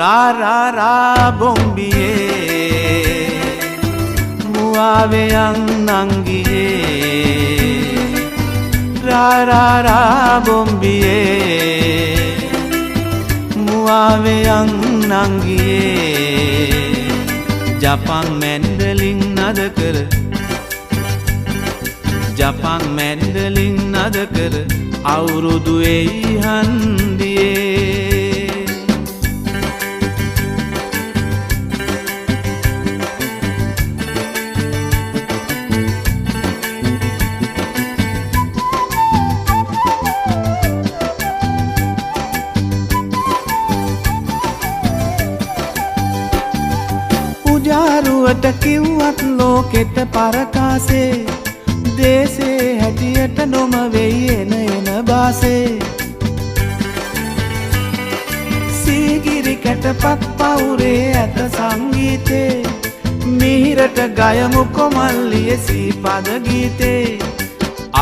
Rara bombiye muave yang nangiye Rara bombiye muave yang nangiye Japan mandolin nadakar Japan mandolin nadakar අවුරුදු එයි හන්දියේ උජාරුවට කිව්වත් ලෝකෙට පරකාසේ දේසේ හැටියට නොම වෙයි එන බාසේ සීගිරි කැටපත් පවුරේ ඇත සංගීතේ මිහිරට ගයමු කොමල්ලිය සීපද ගීතේ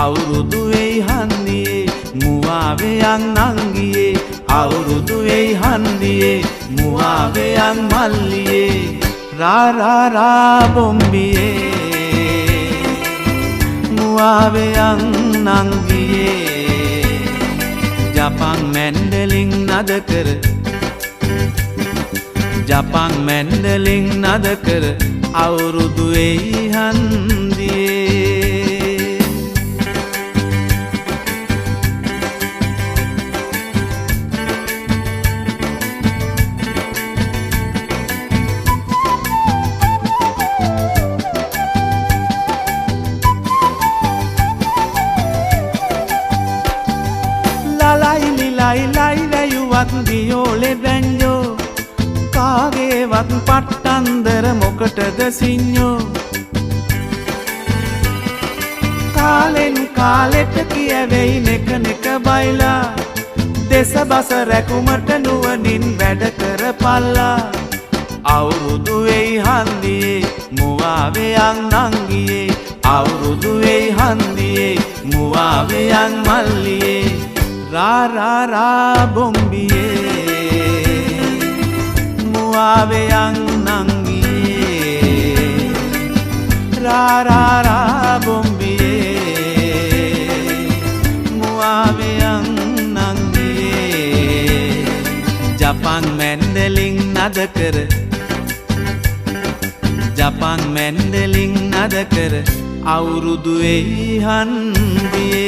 අවුරුදු වෙයි හන්දියේ මුවාවේ යන් නංගියේ අවුරුදු වෙයි හන්දියේ මුවාවේ යන් මල්ලියේ රාරා බොම්බියේ muave yang nangiye Japan mandolin nadakar Japan mandolin nadakar අවුරුදු එයි හන්දියේ ලයිලයුවත් දියෝලෙ බැන්ජෝ කාගේවත් පට්ටන්දර මොකටද සිං්ඥෝ කාලෙන් කාලෙට කියවෙයි නෙක නෙක බයිලා දෙස බස රැකුමට නුවනින් වැඩ කර පල්ලා අවුරුදු වෙයි හන්දියේ මුවාවයන් නංගියේ අවුරුදු වෙයි හන්දියේ මුවාවයන් මල්ලියේ Rara bombiye muave yang nangiye Rara bombiye muave yang nangiye Japan mandolin nadakar Japan mandolin nadakar අවුරුදු එයි හන්දියේ